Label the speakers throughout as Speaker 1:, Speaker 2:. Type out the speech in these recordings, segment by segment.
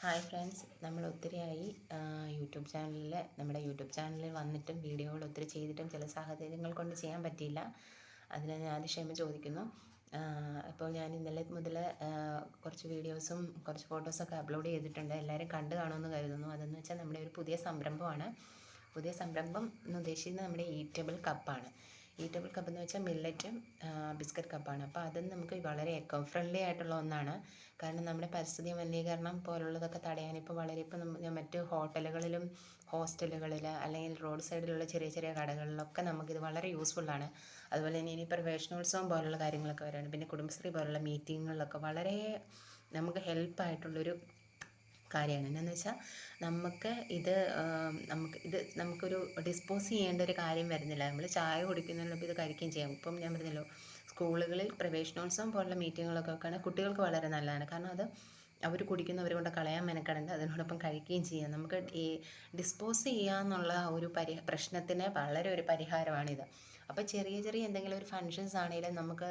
Speaker 1: Hi friends, നമ്മൾ ഒത്തിരിയായി നമ്മുടെ YouTube ചാനലിൽ വന്നിട്ടും വീഡിയോകൾ ഒത്തിരി ചെയ്തിട്ടും ചില സാഹചര്യങ്ങൾ കൊണ്ട് ചെയ്യാൻ പറ്റിയില്ല. അതിന് ഞാൻ ക്ഷമ ചോദിക്കുന്നു. ഇപ്പോൾ ഞാൻ ഇന്നലെ മുതൽ കുറച്ച് വീഡിയോസും കുറച്ച് ഫോട്ടോസൊക്കെ അപ്ലോഡ് ചെയ്തിട്ടുണ്ട്. എല്ലാവരും കണ്ടു കാണുമെന്ന് കരുതുന്നു. അതെന്ന് വെച്ചാൽ നമ്മുടെ ഒരു പുതിയ സംരംഭമാണ്. പുതിയ സംരംഭം എന്ന് ഉദ്ദേശിക്കുന്നത് നമ്മുടെ ഈറ്റബിൾ കപ്പാണ്. ഈറ്റബിൾ കപ്പ് എന്ന് വെച്ചാൽ മില്ലറ്റും ബിസ്ക്കറ്റ് കപ്പാണ്. അപ്പോൾ അതും നമുക്ക് വളരെ എക്കോ ഫ്രണ്ട്ലി ആയിട്ടുള്ള ഒന്നാണ്. കാരണം നമ്മുടെ പരിസ്ഥിതി മലിനീകരണം പോലുള്ളതൊക്കെ തടയാൻ ഇപ്പോൾ മറ്റ് ഹോട്ടലുകളിലും ഹോസ്റ്റലുകളിൽ അല്ലെങ്കിൽ റോഡ് സൈഡിലുള്ള ചെറിയ ചെറിയ കടകളിലൊക്കെ നമുക്കിത് വളരെ യൂസ്ഫുള്ളാണ്. അതുപോലെ തന്നെ ഇനി പ്രവേശനോത്സവം പോലുള്ള കാര്യങ്ങളൊക്കെ വരാണ്. പിന്നെ കുടുംബശ്രീ പോലുള്ള മീറ്റിങ്ങുകളിലൊക്കെ വളരെ നമുക്ക് ഹെൽപ്പായിട്ടുള്ളൊരു കാര്യമാണ്. എന്നാന്ന് വെച്ചാൽ നമുക്കൊരു ഡിസ്പോസ് ചെയ്യേണ്ട ഒരു കാര്യം വരുന്നില്ല. നമ്മൾ ചായ കുടിക്കുന്നതിനൊപ്പം ഇത് കഴിക്കുകയും ചെയ്യാം. ഇപ്പം ഞാൻ പറഞ്ഞല്ലോ, സ്കൂളുകളിൽ പ്രവേശനോത്സവം പോലുള്ള മീറ്റിങ്ങുകളൊക്കെ വെക്കുകയാണെങ്കിൽ കുട്ടികൾക്ക് വളരെ നല്ലതാണ്. കാരണം അത് അവർ കുടിക്കുന്നവർ കൊണ്ട് കളയാൻ മെനക്കെടേണ്ട, അതിനോടൊപ്പം കഴിക്കുകയും ചെയ്യാം. നമുക്ക് ഈ ഡിസ്പോസ് ചെയ്യാന്നുള്ള ഒരു പ്രശ്നത്തിന് വളരെ ഒരു പരിഹാരമാണിത്. അപ്പോൾ ചെറിയ ചെറിയ എന്തെങ്കിലും ഒരു ഫങ്ഷൻസ് ആണെങ്കിലും നമുക്ക്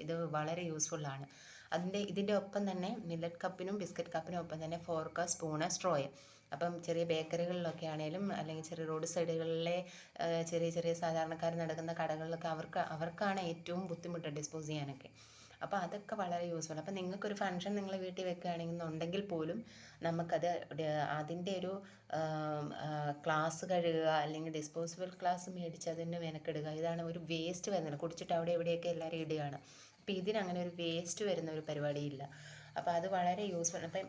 Speaker 1: ഇത് വളരെ യൂസ്ഫുള്ളാണ്. ഇതിൻ്റെ ഒപ്പം തന്നെ മില്ലറ്റ് കപ്പിനും ബിസ്ക്കറ്റ് കപ്പിനും ഒപ്പം തന്നെ ഫോർക്ക്, സ്പൂണ്, സ്ട്രോയ്. അപ്പം ചെറിയ ബേക്കറികളിലൊക്കെ ആണെങ്കിലും അല്ലെങ്കിൽ ചെറിയ റോഡ് സൈഡുകളിലെ ചെറിയ ചെറിയ സാധാരണക്കാർ നടക്കുന്ന കടകളിലൊക്കെ അവർക്കാണ് ഏറ്റവും ബുദ്ധിമുട്ട് ഡിസ്പോസ് ചെയ്യാനൊക്കെ. അപ്പോൾ അതൊക്കെ വളരെ യൂസ്ഫുൾ. അപ്പോൾ നിങ്ങൾക്കൊരു ഫംഗ്ഷൻ നിങ്ങൾ വീട്ടിൽ വെക്കുകയാണെന്നുണ്ടെങ്കിൽ പോലും നമുക്കത് അതിൻ്റെ ഒരു ഗ്ലാസ് കഴുകുക അല്ലെങ്കിൽ ഡിസ്പോസിബിൾ ഗ്ലാസ് മേടിച്ച് അതിന് മെനക്കെടുക, ഇതാണ് ഒരു വേസ്റ്റ് വരുന്നില്ല. കുടിച്ചിട്ട് അവിടെ ഇവിടെയൊക്കെ എല്ലാവരും ഇടുകയാണ്. അപ്പോൾ ഇതിനങ്ങനെ ഒരു വേസ്റ്റ് വരുന്ന ഒരു പരിപാടിയില്ല. അപ്പോൾ അത് വളരെ യൂസ്ഫുൾ. അപ്പം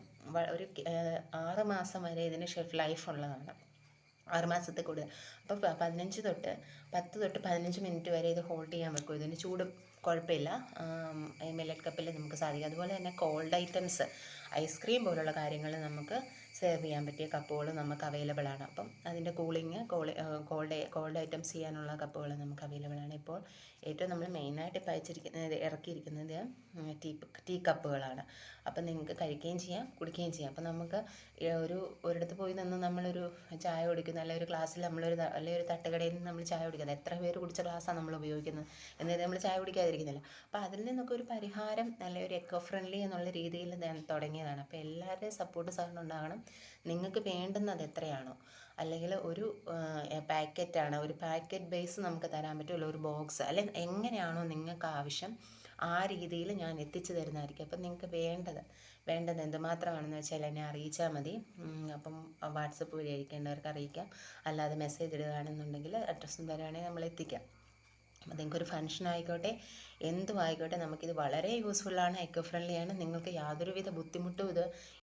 Speaker 1: ഒരു 6 മാസം വരെ ഇതിന് ഷെൽഫ് ലൈഫ് ഉള്ളതാണ്. 6 മാസത്തിൽ കൂടുതൽ. അപ്പോൾ 10 തൊട്ട് 15 മിനിറ്റ് വരെ ഇത് ഹോൾഡ് ചെയ്യാൻ വെക്കും. ഇതിന് ചൂട് കുഴപ്പമില്ല. മില്ലറ്റ് കപ്പിൽ നമുക്ക് സാധിക്കും. അതുപോലെ തന്നെ കോൾഡ് ഐറ്റംസ്, ഐസ്ക്രീം പോലുള്ള കാര്യങ്ങൾ നമുക്ക് സെർവ് ചെയ്യാൻ പറ്റിയ കപ്പുകൾ നമുക്ക് അവൈലബിൾ ആണ്. അപ്പം അതിൻ്റെ കോൾഡ് ഐറ്റംസ് ചെയ്യാനുള്ള കപ്പുകൾ നമുക്ക് അവൈലബിൾ ആണ്. ഇപ്പോൾ ഏറ്റവും നമ്മൾ മെയിനായിട്ട് ഇപ്പോൾ ഇറക്കിയിരിക്കുന്നത് ടീ കപ്പുകളാണ്. അപ്പം നിങ്ങൾക്ക് കഴിക്കുകയും ചെയ്യാം, കുടിക്കുകയും ചെയ്യാം. അപ്പം നമുക്ക് ഒരിടത്ത് പോയി നിന്ന് നമ്മളൊരു ചായ കുടിക്കുന്ന, അല്ലെങ്കിൽ ഒരു ഗ്ലാസ്സിൽ അല്ലെങ്കിൽ ഒരു തട്ടുകടയിൽ നിന്ന് നമ്മൾ ചായ കുടിക്കുന്നത്, എത്ര പേര് കുടിച്ച ഗ്ലാസ്സാണ് നമ്മൾ ഉപയോഗിക്കുന്നത്, എന്നിട്ട് നമ്മൾ ചായ കുടിക്കാതിരിക്കുന്നില്ല. അപ്പോൾ അതിൽ നിന്നൊക്കെ ഒരു പരിഹാരം, അല്ലെങ്കിൽ ഒരു എക്കോ ഫ്രണ്ട്ലി എന്നുള്ള രീതിയിൽ തുടങ്ങിയതാണ്. അപ്പോൾ എല്ലാവരുടെയും സപ്പോർട്ട് സാറിന് ഉണ്ടാകണം. നിങ്ങൾക്ക് വേണ്ടുന്നത് എത്രയാണോ, അല്ലെങ്കിൽ ഒരു പാക്കറ്റാണ്, ഒരു പാക്കറ്റ് ബേസ് നമുക്ക് തരാൻ പറ്റുമല്ലോ, ഒരു ബോക്സ്, അല്ലെങ്കിൽ എങ്ങനെയാണോ നിങ്ങൾക്ക് ആവശ്യം ആ രീതിയിൽ ഞാൻ എത്തിച്ചു തരുന്നതായിരിക്കും. അപ്പം നിങ്ങൾക്ക് വേണ്ടത് എന്തുമാത്രമാണെന്ന് വെച്ചാൽ എന്നെ അറിയിച്ചാൽ മതി. അപ്പം വാട്സപ്പ് വഴി അയക്കേണ്ടവർക്ക് അറിയിക്കാം, അല്ലാതെ മെസ്സേജ് ഇടുകയാണെന്നുണ്ടെങ്കിൽ അഡ്രസ്സും തരുവാണെങ്കിൽ നമ്മൾ എത്തിക്കാം. അപ്പോൾ നിങ്ങൾക്കൊരു ഫംഗ്ഷൻ ആയിക്കോട്ടെ, എന്തും ആയിക്കോട്ടെ, നമുക്കിത് വളരെ യൂസ്ഫുള്ളാണ്, എക്കോ ഫ്രണ്ട്ലിയാണ്. നിങ്ങൾക്ക് യാതൊരുവിധ ബുദ്ധിമുട്ടും ഇത്